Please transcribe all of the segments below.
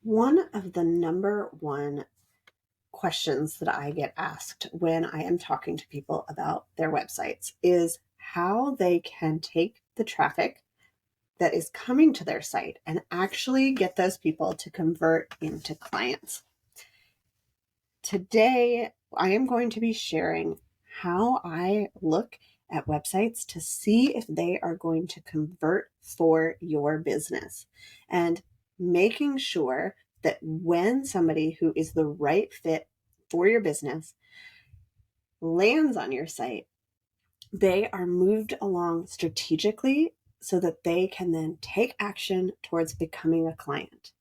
One of the number one questions that I get asked when I am talking to people about their websites is how they can take the traffic that is coming to their site and actually get those people to convert into clients. Today, I am going to be sharing how I look at websites to see if they are going to convert for your business and making sure that when somebody who is the right fit for your business lands on your site, they are moved along strategically so that they can then take action towards becoming a client.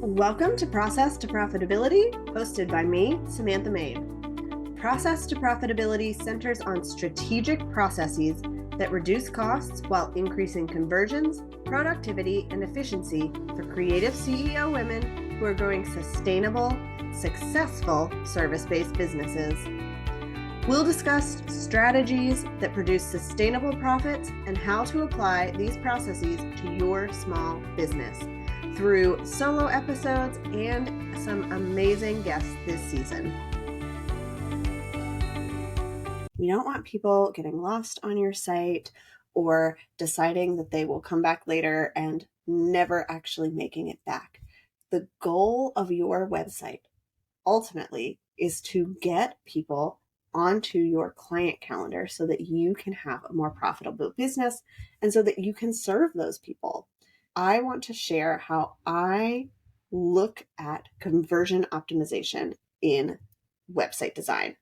Welcome to Process to Profitability, hosted by me, Samantha Mabe. Process to Profitability centers on strategic processes that reduce costs while increasing conversions, productivity, and efficiency for creative CEO women who are growing sustainable, successful service-based businesses. We'll discuss strategies that produce sustainable profits and how to apply these processes to your small business through solo episodes and some amazing guests this season. You don't want people getting lost on your site or deciding that they will come back later and never actually making it back. The goal of your website ultimately is to get people onto your client calendar so that you can have a more profitable business and so that you can serve those people. I want to share how I look at conversion optimization in website design.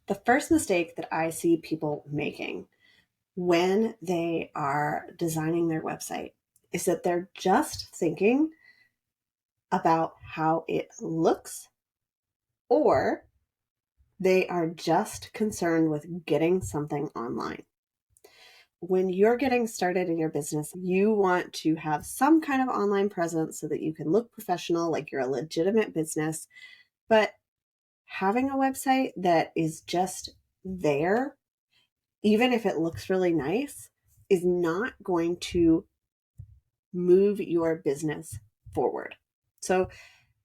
The first mistake that I see people making when they are designing their website is that they're just thinking about how it looks, or they are just concerned with getting something online. When you're getting started in your business, you want to have some kind of online presence so that you can look professional, like you're a legitimate business. But having a website that is just there, even if it looks really nice, is not going to move your business forward. So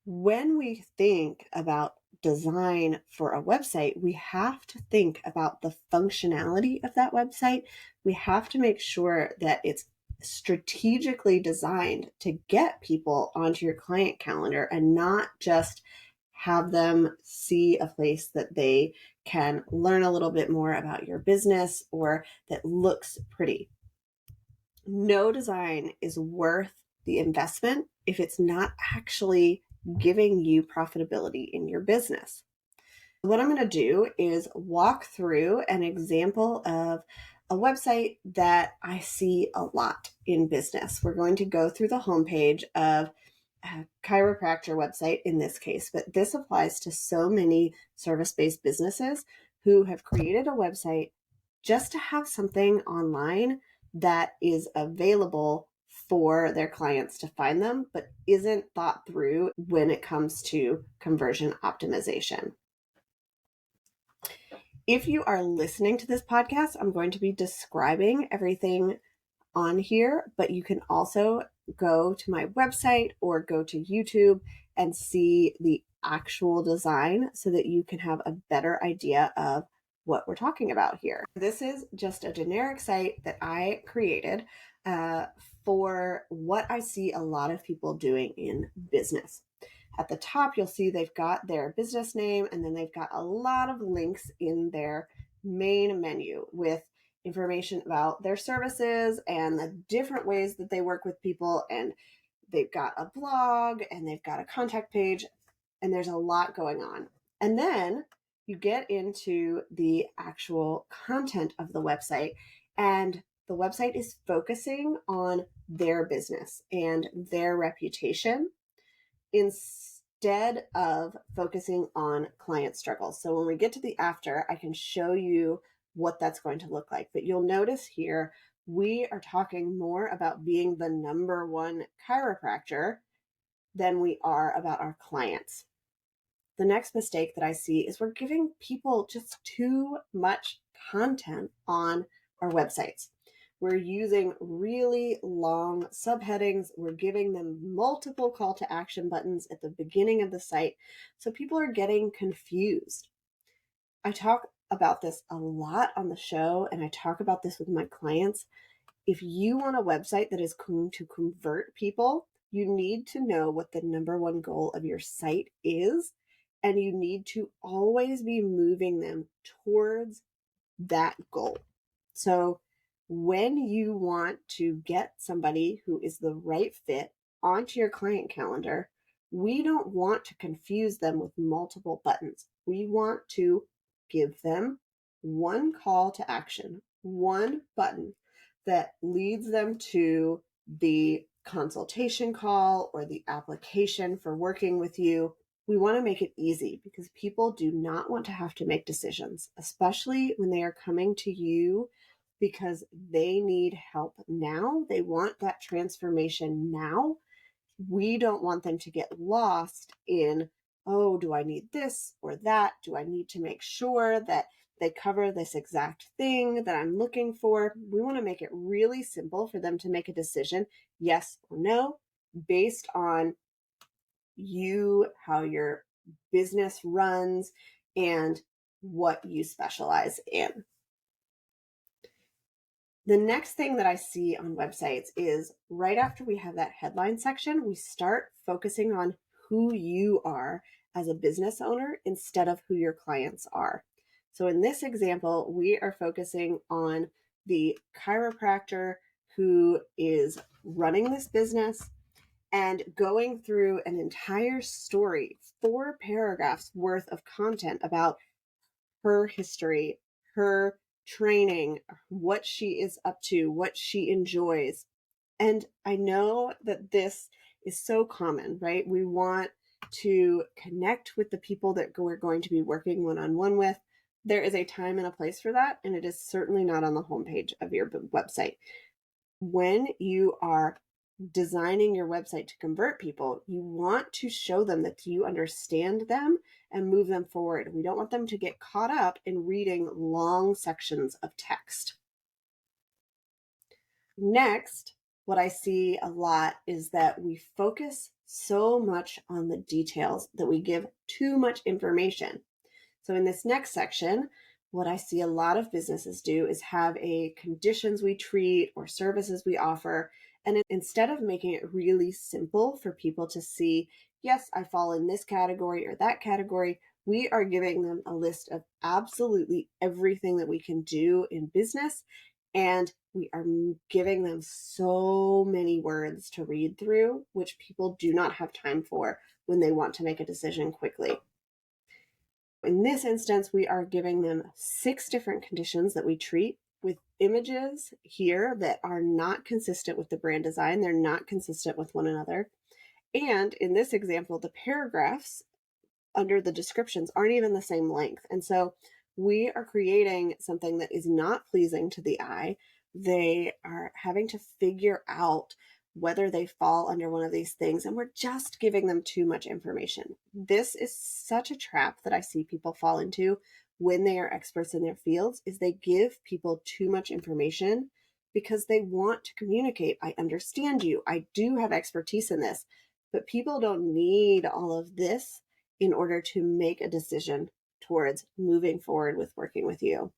when we think about design for a website, we have to think about the functionality of that website. We have to make sure that it's strategically designed to get people onto your client calendar and not just have them see a place that they can learn a little bit more about your business or that looks pretty. No design is worth the investment if it's not actually giving you profitability in your business. What I'm going to do is walk through an example of a website that I see a lot in business. We're going to go through the homepage of a chiropractor website in this case, but this applies to so many service-based businesses who have created a website just to have something online that is available for their clients to find them, but isn't thought through when it comes to conversion optimization. If you are listening to this podcast, I'm going to be describing everything on here, but you can also go to my website or go to YouTube and see the actual design so that you can have a better idea of what we're talking about here. This is just a generic site that I created for what I see a lot of people doing in business. At the top, you'll see they've got their business name, and then they've got a lot of links in their main menu with information about their services and the different ways that they work with people. And they've got a blog and they've got a contact page, and there's a lot going on. And then you get into the actual content of the website, and the website is focusing on their business and their reputation instead of focusing on client struggles. So when we get to the after, I can show you what that's going to look like. But you'll notice here, we are talking more about being the number one chiropractor than we are about our clients. The next mistake that I see is we're giving people just too much content on our websites. We're using really long subheadings. We're giving them multiple call to action buttons at the beginning of the site. So people are getting confused. I talk about this a lot on the show, and I talk about this with my clients. If you want a website that is going to convert people, you need to know what the number one goal of your site is, and you need to always be moving them towards that goal. So when you want to get somebody who is the right fit onto your client calendar, we don't want to confuse them with multiple buttons. We want to give them one call to action, one button that leads them to the consultation call or the application for working with you. We want to make it easy because people do not want to have to make decisions, especially when they are coming to you because they need help now. They want that transformation now. We don't want them to get lost in, oh, do I need this or that? Do I need to make sure that they cover this exact thing that I'm looking for? We want to make it really simple for them to make a decision, yes or no, based on you, how your business runs, and what you specialize in. The next thing that I see on websites is right after we have that headline section, we start focusing on who you are as a business owner instead of who your clients are. So in this example, we are focusing on the chiropractor who is running this business and going through an entire story, 4 paragraphs worth of content about her history, her training, what she is up to, what she enjoys. And I know that this is so common, right? We want to connect with the people that we're going to be working one-on-one with. There is a time and a place for that, and it is certainly not on the homepage of your website. When you are designing your website to convert people, you want to show them that you understand them and move them forward. We don't want them to get caught up in reading long sections of text. Next, what I see a lot is that we focus so much on the details that we give too much information. So in this next section, what I see a lot of businesses do is have a conditions we treat or services we offer. And instead of making it really simple for people to see, yes, I fall in this category or that category, we are giving them a list of absolutely everything that we can do in business. And we are giving them so many words to read through, which people do not have time for when they want to make a decision quickly. In this instance, we are giving them 6 different conditions that we treat with images here that are not consistent with the brand design. They're not consistent with one another. And in this example, the paragraphs under the descriptions aren't even the same length. And so we are creating something that is not pleasing to the eye. They are having to figure out whether they fall under one of these things, and we're just giving them too much information. This is such a trap that I see people fall into when they are experts in their fields, is they give people too much information because they want to communicate. I understand you. I do have expertise in this, but people don't need all of this in order to make a decision towards moving forward with working with you.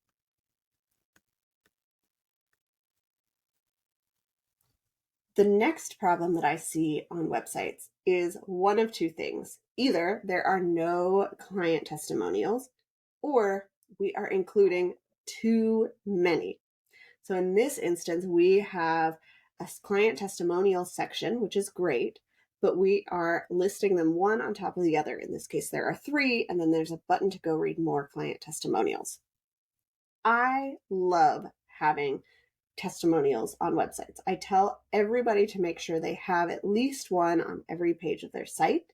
The next problem that I see on websites is one of 2 things. Either there are no client testimonials, or we are including too many. So in this instance, we have a client testimonial section, which is great, but we are listing them one on top of the other. In this case, there are 3, and then there's a button to go read more client testimonials. I love having testimonials on websites. I tell everybody to make sure they have at least one on every page of their site.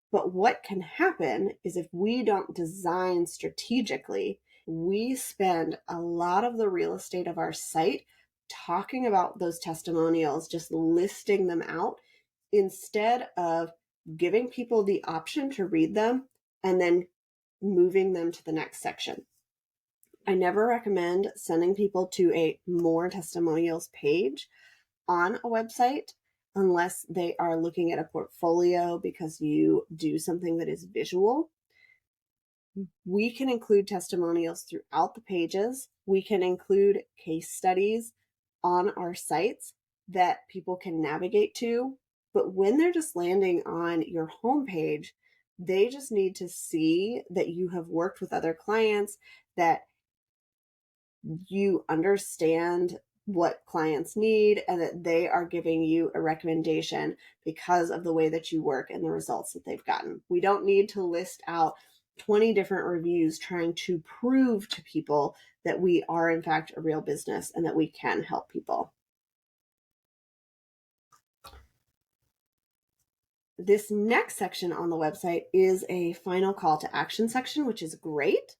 But what can happen is if we don't design strategically, we spend a lot of the real estate of our site talking about those testimonials, just listing them out, instead of giving people the option to read them and then moving them to the next section. I never recommend sending people to a more testimonials page on a website unless they are looking at a portfolio because you do something that is visual. We can include testimonials throughout the pages. We can include case studies on our sites that people can navigate to. But when they're just landing on your homepage, they just need to see that you have worked with other clients, that you understand what clients need, and that they are giving you a recommendation because of the way that you work and the results that they've gotten. We don't need to list out 20 different reviews trying to prove to people that we are in fact a real business and that we can help people. This next section on the website is a final call to action section, which is great.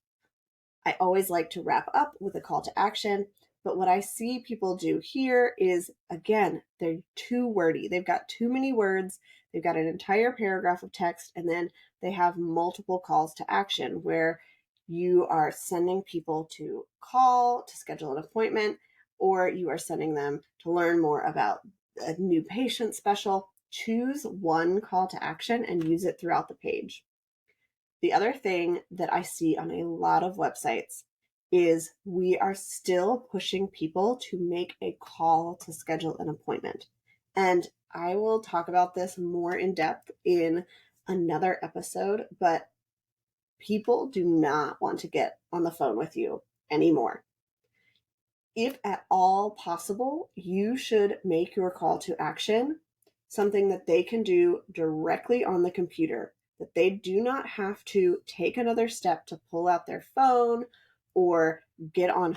I always like to wrap up with a call to action, but what I see people do here is, again, they're too wordy. They've got too many words. They've got an entire paragraph of text, and then they have multiple calls to action where you are sending people to call to schedule an appointment, or you are sending them to learn more about a new patient special. Choose one call to action and use it throughout the page. The other thing that I see on a lot of websites is we are still pushing people to make a call to schedule an appointment. And I will talk about this more in depth in another episode, but people do not want to get on the phone with you anymore. If at all possible, you should make your call to action something that they can do directly on the computer, that they do not have to take another step to pull out their phone or get on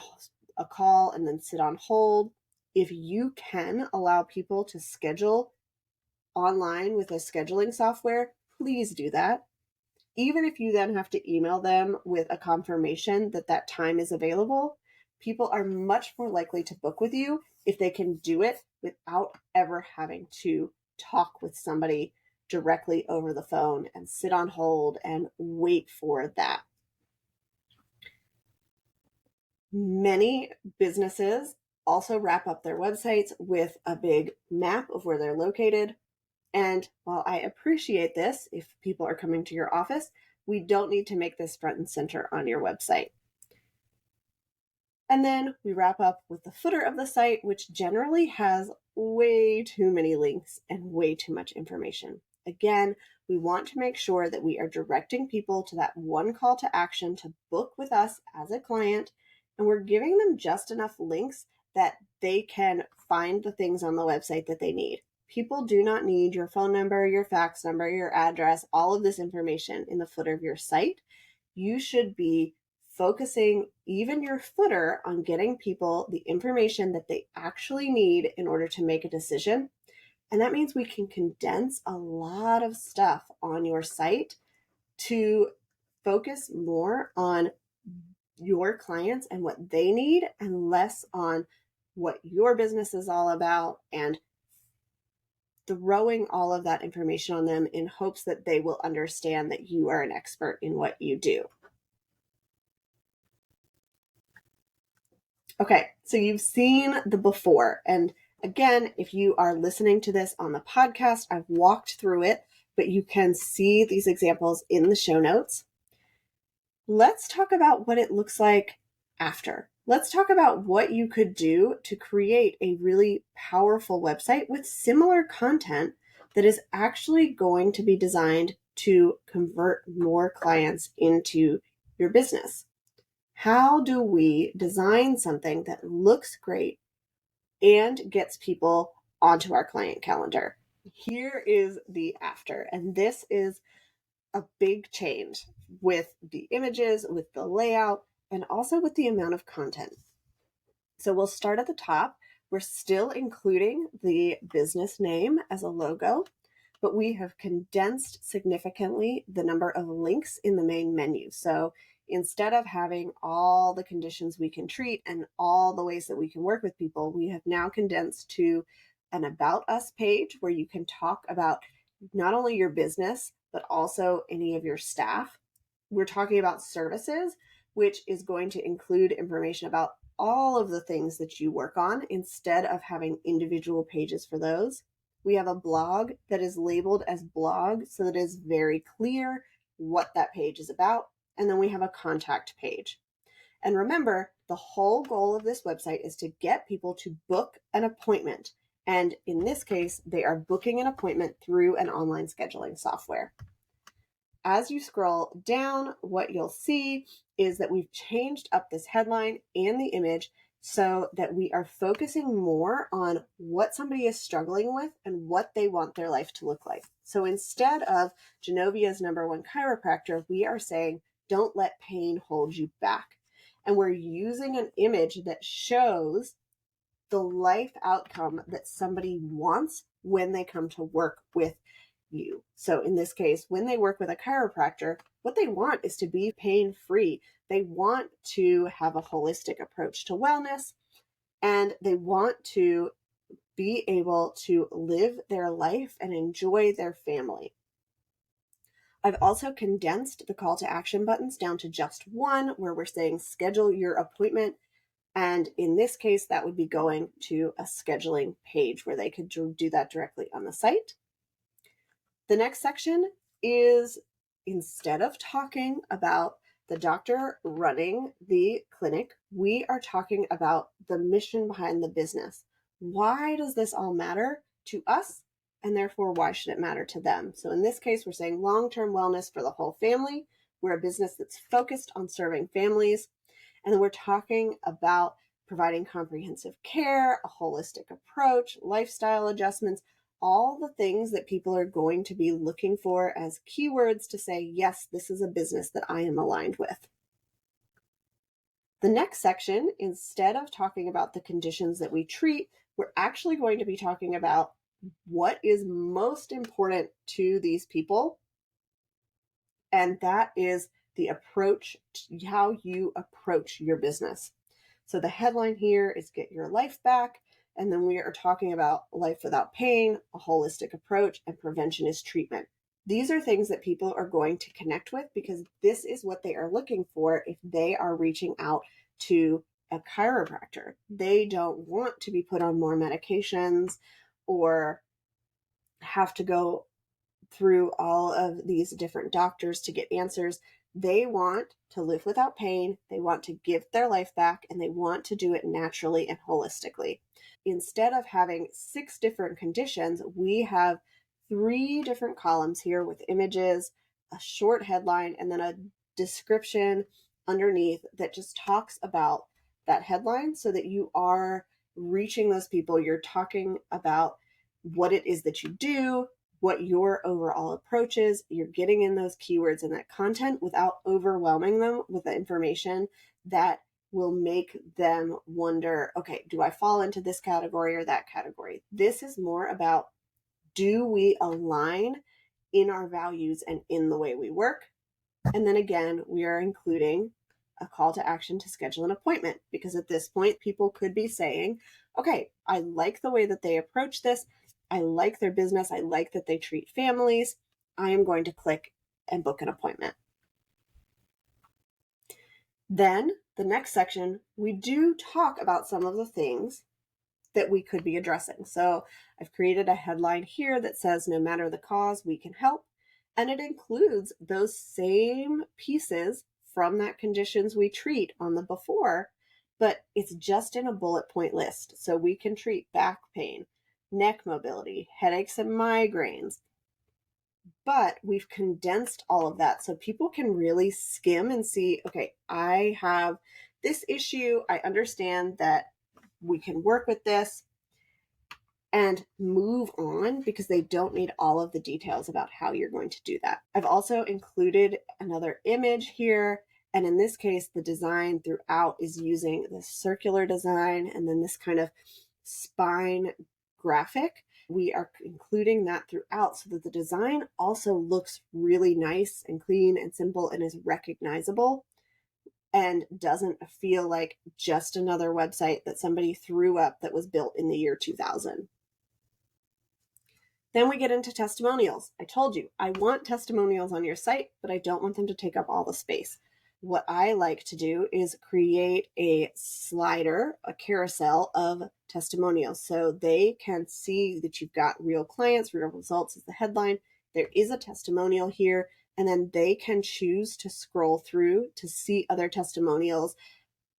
a call and then sit on hold. If you can allow people to schedule online with a scheduling software, please do that. Even if you then have to email them with a confirmation that that time is available, people are much more likely to book with you if they can do it without ever having to talk with somebody directly over the phone and sit on hold and wait for that. Many businesses also wrap up their websites with a big map of where they're located. And while I appreciate this, if people are coming to your office, we don't need to make this front and center on your website. And then we wrap up with the footer of the site, which generally has way too many links and way too much information. Again, we want to make sure that we are directing people to that one call to action to book with us as a client, and we're giving them just enough links that they can find the things on the website that they need. People do not need your phone number, your fax number, your address, all of this information in the footer of your site. You should be focusing even your footer on getting people the information that they actually need in order to make a decision. And that means we can condense a lot of stuff on your site to focus more on your clients and what they need and less on what your business is all about and throwing all of that information on them in hopes that they will understand that you are an expert in what you do. Okay, so you've seen the before. And again, if you are listening to this on the podcast, I've walked through it, but you can see these examples in the show notes. Let's talk about what it looks like after. Let's talk about what you could do to create a really powerful website with similar content that is actually going to be designed to convert more clients into your business. How do we design something that looks great and gets people onto our client calendar? Here is the after, and this is a big change with the images, with the layout, and also with the amount of content. So we'll start at the top. We're still including the business name as a logo, but we have condensed significantly the number of links in the main menu. So instead of having all the conditions we can treat and all the ways that we can work with people, we have now condensed to an About Us page where you can talk about not only your business, but also any of your staff. We're talking about services, which is going to include information about all of the things that you work on instead of having individual pages for those. We have a blog that is labeled as blog so that it is very clear what that page is about. And then we have a contact page. And remember, the whole goal of this website is to get people to book an appointment. And in this case, they are booking an appointment through an online scheduling software. As you scroll down, what you'll see is that we've changed up this headline and the image so that we are focusing more on what somebody is struggling with and what they want their life to look like. So instead of Genovia's #1 chiropractor, we are saying, don't let pain hold you back. And we're using an image that shows the life outcome that somebody wants when they come to work with you. So in this case, when they work with a chiropractor, what they want is to be pain-free. They want to have a holistic approach to wellness, and they want to be able to live their life and enjoy their family. I've also condensed the call to action buttons down to just one, where we're saying schedule your appointment. And in this case, that would be going to a scheduling page where they could do that directly on the site. The next section is, instead of talking about the doctor running the clinic, we are talking about the mission behind the business. Why does this all matter to us? And therefore, why should it matter to them? So in this case, we're saying long-term wellness for the whole family. We're a business that's focused on serving families. And then we're talking about providing comprehensive care, a holistic approach, lifestyle adjustments, all the things that people are going to be looking for as keywords to say, yes, this is a business that I am aligned with. The next section, instead of talking about the conditions that we treat, we're actually going to be talking about what is most important to these people. And that is the approach, how you approach your business. So the headline here is Get Your Life Back. And then we are talking about life without pain, a holistic approach, and prevention is treatment. These are things that people are going to connect with because this is what they are looking for if they are reaching out to a chiropractor. They don't want to be put on more medications or have to go through all of these different doctors to get answers. They want to live without pain. They want to give their life back, and they want to do it naturally and holistically. Instead of having 6 different conditions, we have 3 different columns here with images, a short headline, and then a description underneath that just talks about that headline so that you are reaching those people. You're talking about what it is that you do, what your overall approach is. You're getting in those keywords and that content without overwhelming them with the information that will make them wonder, okay, do I fall into this category or that category? This is more about, do we align in our values and in the way we work? And then again, we are including a call to action to schedule an appointment, because at this point, people could be saying, okay, I like the way that they approach this. I like their business. I like that they treat families. I am going to click and book an appointment. Then the next section, we do talk about some of the things that we could be addressing. So I've created a headline here that says, no matter the cause, we can help. And it includes those same pieces from that conditions we treat on the before, but it's just in a bullet point list. So we can treat back pain, neck mobility, headaches and migraines. But we've condensed all of that so people can really skim and see, okay, I have this issue. I understand that we can work with this and move on, because they don't need all of the details about how you're going to do that. I've also included another image here. And in this case, the design throughout is using the circular design and then this kind of spine graphic. We are including that throughout so that the design also looks really nice and clean and simple and is recognizable and doesn't feel like just another website that somebody threw up that was built in the year 2000. Then we get into testimonials. I told you, I want testimonials on your site, but I don't want them to take up all the space. What I like to do is create a slider, a carousel of testimonials, so they can see that you've got real clients, real results is the headline. There is a testimonial here, and then they can choose to scroll through to see other testimonials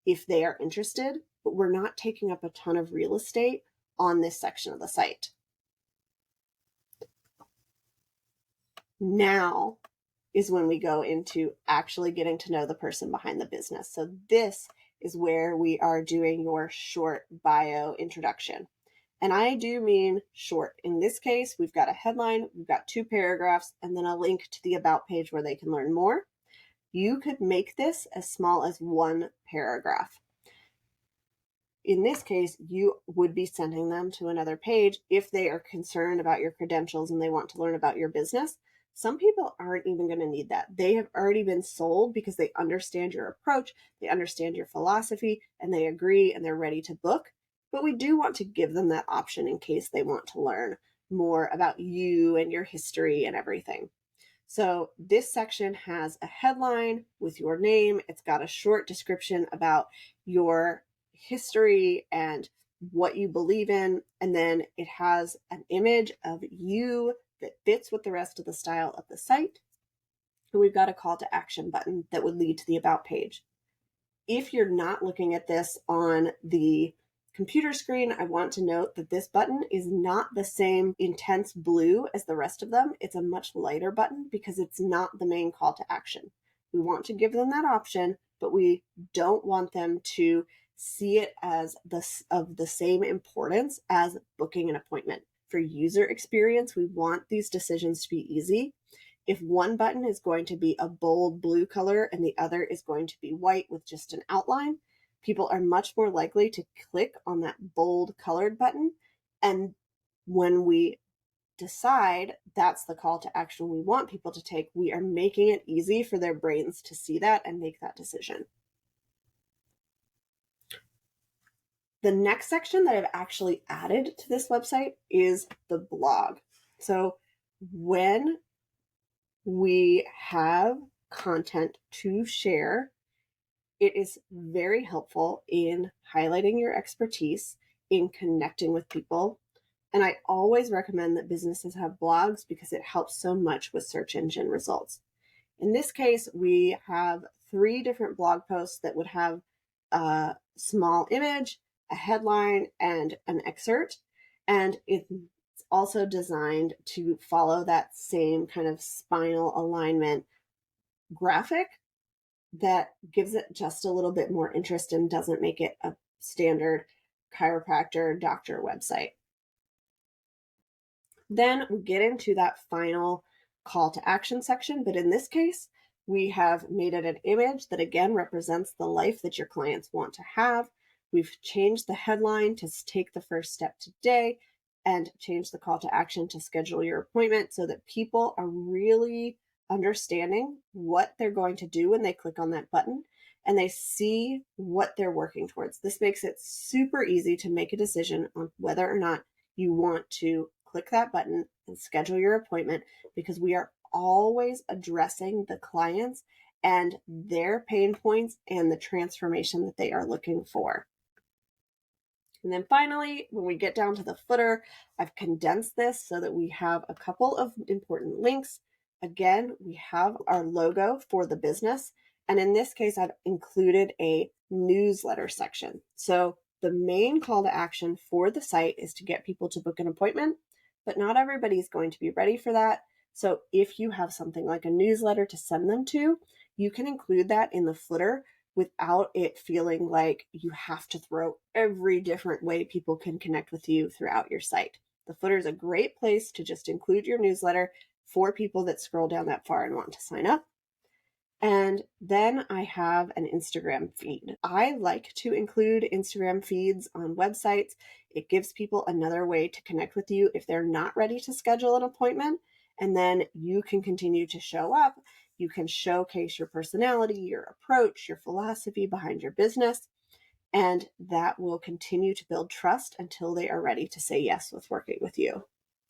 if they are interested, but we're not taking up a ton of real estate on this section of the site. Now is when we go into actually getting to know the person behind the business. So this is where we are doing your short bio introduction. And I do mean short. In this case, we've got a headline, we've got 2 paragraphs, and then a link to the about page where they can learn more. You could make this as small as 1 paragraph. In this case, you would be sending them to another page if they are concerned about your credentials and they want to learn about your business. Some people aren't even going to need that. They have already been sold because they understand your approach, they understand your philosophy, and they agree and they're ready to book. But we do want to give them that option in case they want to learn more about you and your history and everything. So this section has a headline with your name. It's got a short description about your history and what you believe in. And then it has an image of you that fits with the rest of the style of the site. And we've got a call to action button that would lead to the about page. If you're not looking at this on the computer screen, I want to note that this button is not the same intense blue as the rest of them. It's a much lighter button because it's not the main call to action. We want to give them that option, but we don't want them to see it as of the same importance as booking an appointment. For user experience, we want these decisions to be easy. If one button is going to be a bold blue color and the other is going to be white with just an outline, people are much more likely to click on that bold colored button. And when we decide that's the call to action we want people to take, we are making it easy for their brains to see that and make that decision. The next section that I've actually added to this website is the blog. So when we have content to share, it is very helpful in highlighting your expertise, in connecting with people. And I always recommend that businesses have blogs because it helps so much with search engine results. In this case, we have 3 different blog posts that would have a small image, a headline, and an excerpt. And it's also designed to follow that same kind of spinal alignment graphic that gives it just a little bit more interest and doesn't make it a standard chiropractor doctor website. Then we get into that final call to action section, but in this case, we have made it an image that again represents the life that your clients want to have. We've changed the headline to take the first step today and change the call to action to schedule your appointment so that people are really understanding what they're going to do when they click on that button and they see what they're working towards. This makes it super easy to make a decision on whether or not you want to click that button and schedule your appointment, because we are always addressing the clients and their pain points and the transformation that they are looking for. And then finally, when we get down to the footer, I've condensed this so that we have a couple of important links. Again, we have our logo for the business. And in this case, I've included a newsletter section. So the main call to action for the site is to get people to book an appointment, but not everybody's going to be ready for that. So if you have something like a newsletter to send them to, you can include that in the footer without it feeling like you have to throw every different way people can connect with you throughout your site. The footer is a great place to just include your newsletter for people that scroll down that far and want to sign up. And then I have an Instagram feed. I like to include Instagram feeds on websites. It gives people another way to connect with you if they're not ready to schedule an appointment. And then you can continue to show up. You can showcase your personality, your approach, your philosophy behind your business. And that will continue to build trust until they are ready to say yes with working with you.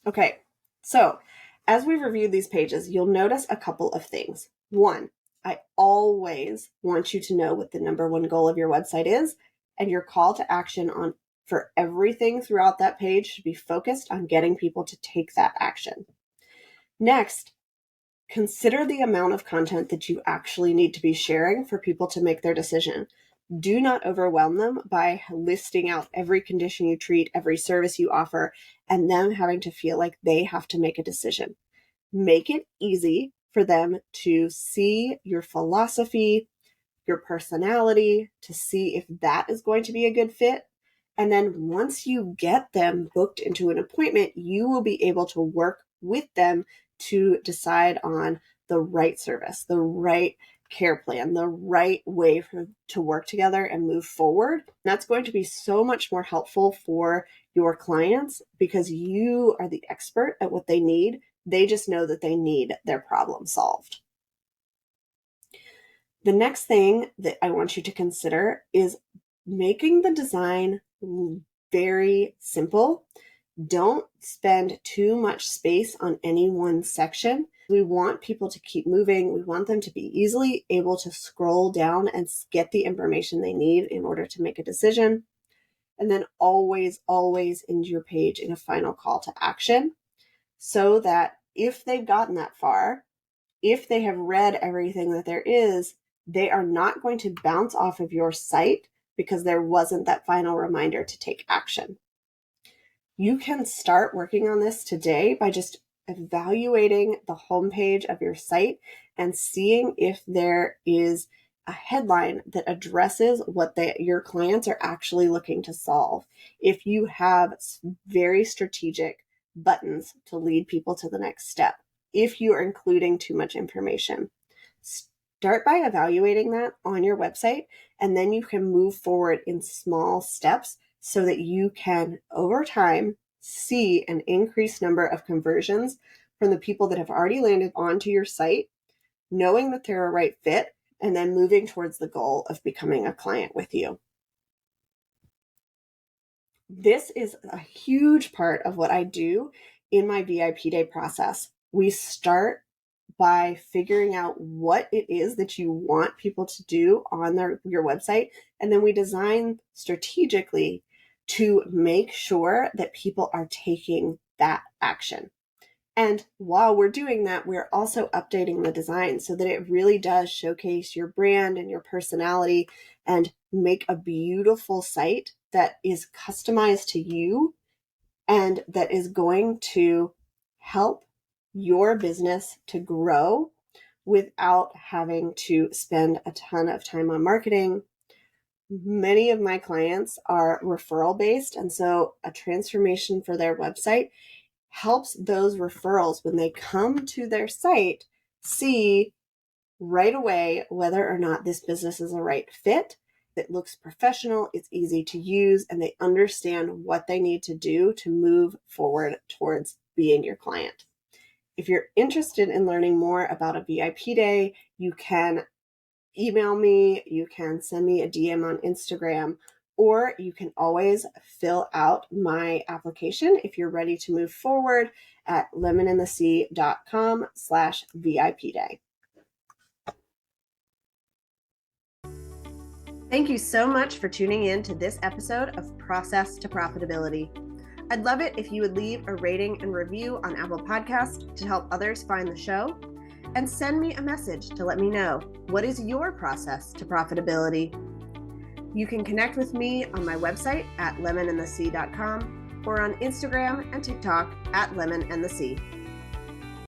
Okay, So as we've reviewed these pages, you'll notice a couple of things. One, I always want you to know what the number one goal of your website is, and your call to action for everything throughout that page should be focused on getting people to take that action. Next, consider the amount of content that you actually need to be sharing for people to make their decision. Do not overwhelm them by listing out every condition you treat, every service you offer, and them having to feel like they have to make a decision. Make it easy for them to see your philosophy, your personality, to see if that is going to be a good fit. And then once you get them booked into an appointment, you will be able to work with them to decide on the right service, the right care plan, the right way to work together and move forward. That's going to be so much more helpful for your clients because you are the expert at what they need. They just know that they need their problem solved. The next thing that I want you to consider is making the design very simple. Don't spend too much space on any one section. We want people to keep moving. We want them to be easily able to scroll down and get the information they need in order to make a decision. And then always end your page in a final call to action so that if they've gotten that far, if they have read everything that there is, they are not going to bounce off of your site because there wasn't that final reminder to take action. You can start working on this today by just evaluating the homepage of your site and seeing if there is a headline that addresses what your clients are actually looking to solve. If you have very strategic buttons to lead people to the next step, if you are including too much information, start by evaluating that on your website, and then you can move forward in small steps so that you can, over time, see an increased number of conversions from the people that have already landed onto your site, knowing that they're a right fit, and then moving towards the goal of becoming a client with you. This is a huge part of what I do in my VIP day process. We start by figuring out what it is that you want people to do on your website, and then we design strategically to make sure that people are taking that action. And while we're doing that, we're also updating the design so that it really does showcase your brand and your personality and make a beautiful site that is customized to you and that is going to help your business to grow without having to spend a ton of time on marketing. Many of my clients are referral based, and so a transformation for their website helps those referrals when they come to their site see right away whether or not this business is a right fit. It looks professional, it's easy to use, and they understand what they need to do to move forward towards being your client. If you're interested in learning more about a VIP day, you can email me, you can send me a DM on Instagram, or you can always fill out my application if you're ready to move forward at lemonandthesea.com/VIP day. Thank you so much for tuning in to this episode of Process to Profitability. I'd love it if you would leave a rating and review on Apple Podcasts to help others find the show, and send me a message to let me know what is your process to profitability. You can connect with me on my website at lemonandthesea.com or on Instagram and TikTok at lemonandthesea.